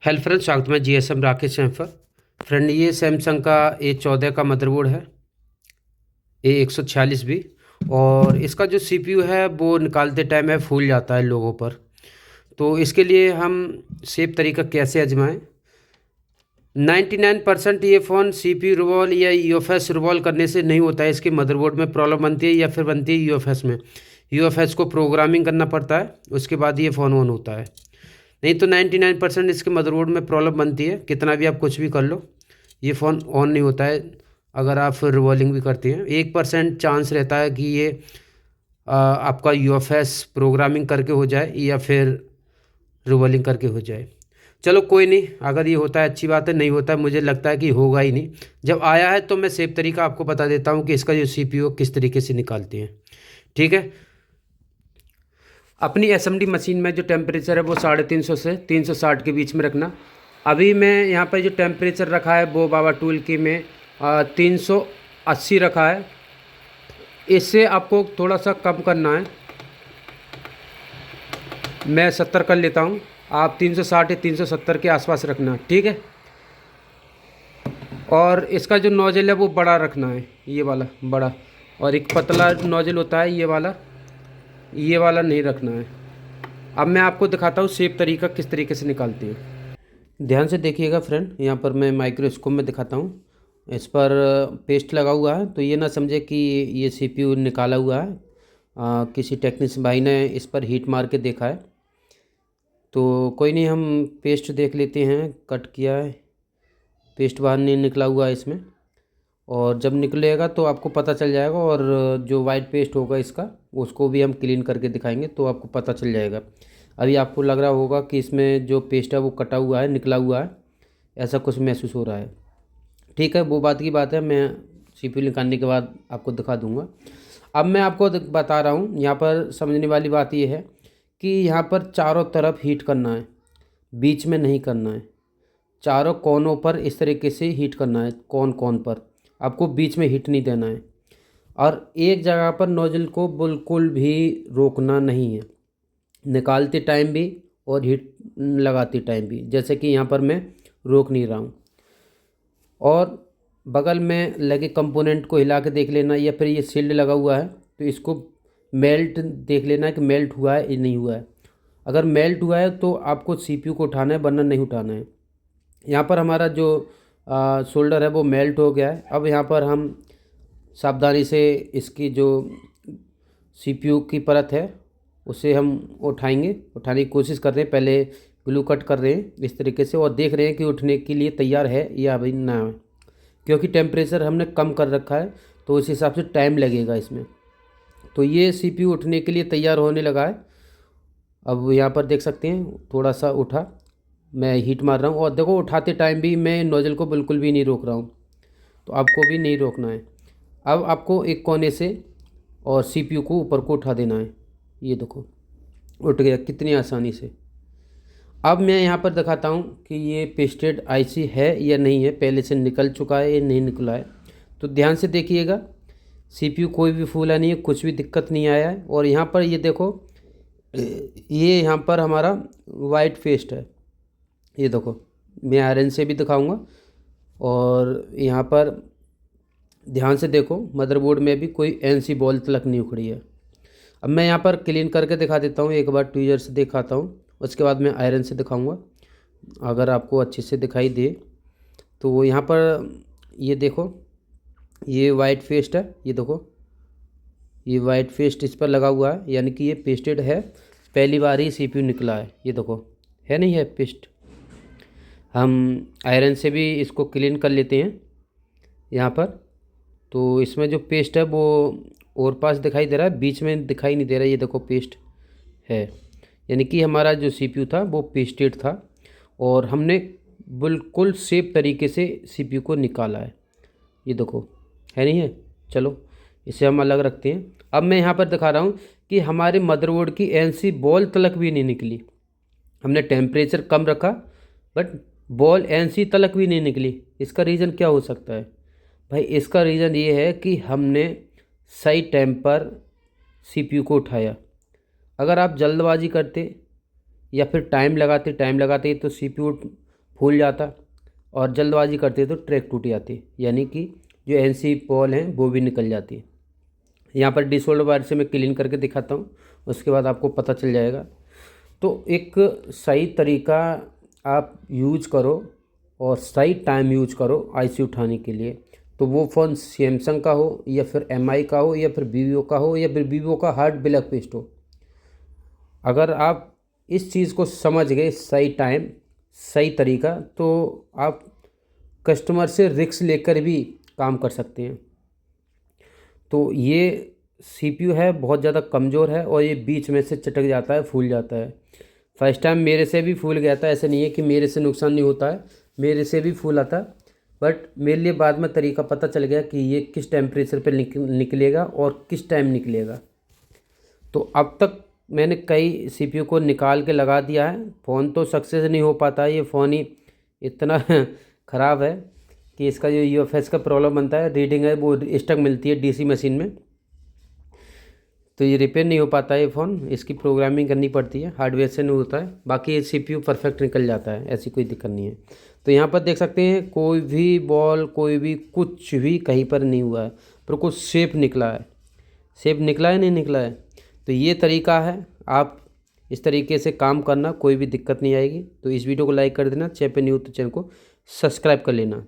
Hello friend, स्वागत है GSM Rakesh यहाँ पर। फ्रेंड, ये सैमसंग का A14 का मदरबोर्ड है, A146B। और इसका जो सीपीयू है वो निकालते टाइम है फूल जाता है लोगों पर। तो इसके लिए हम सेफ तरीका कैसे आजमाएं। 99% ये फ़ोन सीपीयू रिवॉल्व या यूएफएस रिवॉल्व करने से नहीं होता है। इसके मदरबोर्ड में प्रॉब्लम बनती है या फिर बनती है यूएफएस में। यूएफएस को प्रोग्रामिंग करना पड़ता है, उसके बाद ये फ़ोन ऑन होता है। नहीं तो 99% इसके मदरबोर्ड में प्रॉब्लम बनती है। कितना भी आप कुछ भी कर लो, ये फ़ोन ऑन नहीं होता है। अगर आप रिवॉल्विंग भी करते हैं, 1% चांस रहता है कि ये आपका यूएफएस प्रोग्रामिंग करके हो जाए या फिर रिवॉल्विंग करके हो जाए। चलो कोई नहीं, अगर ये होता है अच्छी बात है, नहीं होता है मुझे लगता है कि होगा ही नहीं। जब आया है तो मैं सेफ तरीका आपको बता देता हूँ कि इसका जो सीपीयू किस तरीके से निकालते हैं। ठीक है, अपनी एसएमडी मशीन में जो टेम्परेचर है वो 350 से 360 के बीच में रखना। अभी मैं यहाँ पर जो टेम्परेचर रखा है वो बाबा टूल की में 380 रखा है। इससे आपको थोड़ा सा कम करना है, मैं 70 कर लेता हूँ। आप 360 या 370 के आसपास रखना, ठीक है। और इसका जो नोजल है वो बड़ा रखना है, ये वाला बड़ा। और एक पतला नोजल होता है ये वाला नहीं रखना है। अब मैं आपको दिखाता हूँ सेफ तरीका किस तरीके से निकालते हैं। ध्यान से देखिएगा फ्रेंड, यहाँ पर मैं माइक्रोस्कोप में दिखाता हूँ। इस पर पेस्ट लगा हुआ है, तो ये ना समझे कि ये सीपीयू निकाला हुआ है। किसी टेक्नीशियन भाई ने इस पर हीट मार के देखा है। तो कोई नहीं, हम पेस्ट देख लेते हैं। कट किया है, पेस्ट बाहर नहीं निकला हुआ है इसमें। और जब निकलेगा तो आपको पता चल जाएगा। और जो वाइट पेस्ट होगा इसका, उसको भी हम क्लीन करके दिखाएंगे तो आपको पता चल जाएगा। अभी आपको लग रहा होगा कि इसमें जो पेस्ट है वो कटा हुआ है, निकला हुआ है, ऐसा कुछ महसूस हो रहा है। ठीक है, वो बात की बात है, मैं सीपीयू निकालने के बाद आपको दिखा दूंगा। अब मैं आपको बता रहा हूँ, यहाँ पर समझने वाली बात ये है कि यहाँ पर चारों तरफ हीट करना है, बीच में नहीं करना है। चारों कोनों पर इस तरीके से हीट करना है, कौन कौन पर, आपको बीच में हीट नहीं देना है। और एक जगह पर नोजल को बिल्कुल भी रोकना नहीं है, निकालते टाइम भी और हीट लगाते टाइम भी। जैसे कि यहाँ पर मैं रोक नहीं रहा हूँ। और बगल में लगे कंपोनेंट को हिला के देख लेना, या फिर ये शील्ड लगा हुआ है तो इसको मेल्ट देख लेना कि मेल्ट हुआ है या नहीं हुआ है। अगर मेल्ट हुआ है तो आपको सीपीयू को उठाना है, वरना नहीं उठाना है। यहाँ पर हमारा जो शोल्डर है वो मेल्ट हो गया है। अब यहाँ पर हम सावधानी से इसकी जो सीपीयू की परत है उसे हम उठाने की कोशिश कर रहे हैं। पहले ग्लू कट कर रहे हैं इस तरीके से, और देख रहे हैं कि उठने के लिए तैयार है या अभी ना है। क्योंकि टेम्परेचर हमने कम कर रखा है तो उस हिसाब से टाइम लगेगा इसमें। तो ये सीपीयू उठने के लिए तैयार होने लगा है। अब यहाँ पर देख सकते हैं थोड़ा सा उठा, मैं हीट मार रहा हूँ। और देखो, उठाते टाइम भी मैं नोजल को बिल्कुल भी नहीं रोक रहा हूँ, तो आपको भी नहीं रोकना है। अब आपको एक कोने से और सीपीयू को ऊपर को उठा देना है। ये देखो उठ गया कितनी आसानी से। अब मैं यहाँ पर दिखाता हूँ कि ये पेस्टेड आईसी है या नहीं है, पहले से निकल चुका है या नहीं निकला है। तो ध्यान से देखिएगा, सीपीयू कोई भी फूला नहीं है, कुछ भी दिक्कत नहीं आया है। और यहाँ पर ये देखो, ये यहाँ पर हमारा वाइट पेस्ट है, ये देखो। मैं आयरन से भी दिखाऊंगा। और यहाँ पर ध्यान से देखो, मदरबोर्ड में भी कोई एनसी बॉल तलक नहीं उखड़ी है। अब मैं यहाँ पर क्लीन करके दिखा देता हूँ, एक बार ट्वीजर से दिखाता हूँ, उसके बाद मैं आयरन से दिखाऊंगा। अगर आपको अच्छे से दिखाई दे तो यहाँ पर ये देखो, ये वाइट पेस्ट है, ये देखो ये वाइट पेस्ट इस पर लगा हुआ है, यानी कि ये पेस्टेड है। पहली बार ही सीपीयू निकला है, ये देखो है नहीं है पेस्ट। हम आयरन से भी इसको क्लीन कर लेते हैं यहाँ पर। तो इसमें जो पेस्ट है वो और पास दिखाई दे रहा है, बीच में दिखाई नहीं दे रहा है। ये देखो पेस्ट है, यानी कि हमारा जो सीपीयू था वो पेस्टेड था। और हमने बिल्कुल सेफ तरीके से सीपीयू को निकाला है, ये देखो है नहीं है। चलो इसे हम अलग रखते हैं। अब मैं यहाँ पर दिखा रहा हूँ कि हमारे मदरबोर्ड की एनसी बॉल तलक भी नहीं निकली। हमने टेम्परेचर कम रखा बट बॉल एनसी तलक भी नहीं निकली। इसका रीज़न क्या हो सकता है भाई? इसका रीज़न ये है कि हमने सही टाइम पर सीपीयू को उठाया। अगर आप जल्दबाजी करते या फिर टाइम लगाते तो सीपीयू फूल जाता, और जल्दबाजी करते तो ट्रैक टूट जाती, यानी कि जो एनसी बॉल हैं वो भी निकल जाती है। यहाँ पर डिसोल्ड वायर से मैं क्लीन करके दिखाता हूँ, उसके बाद आपको पता चल जाएगा। तो एक सही तरीका आप यूज करो और सही टाइम यूज करो आईसी उठाने के लिए। तो वो फ़ोन सैमसंग का हो या फिर एमआई का हो या फिर वीवो का हो या फिर वीवो का हार्ड ब्लैक पेस्ट हो, अगर आप इस चीज़ को समझ गए सही टाइम सही तरीका, तो आप कस्टमर से रिस्क लेकर भी काम कर सकते हैं। तो ये सीपीयू है बहुत ज़्यादा कमज़ोर है और ये बीच में से चटक जाता है, फूल जाता है। फर्स्ट टाइम मेरे से भी फूल गया था, ऐसे नहीं है कि मेरे से नुकसान नहीं होता है, मेरे से भी फूला था। बट मेरे लिए बाद में तरीका पता चल गया कि ये किस टेम्परेचर पे निकलेगा और किस टाइम निकलेगा। तो अब तक मैंने कई सीपीयू को निकाल के लगा दिया है, फ़ोन तो सक्सेस नहीं हो पाता है। ये फ़ोन ही इतना ख़राब है कि इसका जो यूएफएस का प्रॉब्लम बनता है, रीडिंग है वो स्टक मिलती है डीसी मशीन में, तो ये रिपेयर नहीं हो पाता है ये फ़ोन। इसकी प्रोग्रामिंग करनी पड़ती है, हार्डवेयर से नहीं होता है। बाकी ये सीपीयू परफेक्ट निकल जाता है, ऐसी कोई दिक्कत नहीं है। तो यहाँ पर देख सकते हैं कोई भी बॉल कोई भी कुछ भी कहीं पर नहीं हुआ है, पर कुछ शेप निकला है। शेप निकला है नहीं निकला है। तो ये तरीका है, आप इस तरीके से काम करना, कोई भी दिक्कत नहीं आएगी। तो इस वीडियो को लाइक कर देना, चैनल पे न्यू तो चैनल को सब्सक्राइब कर लेना।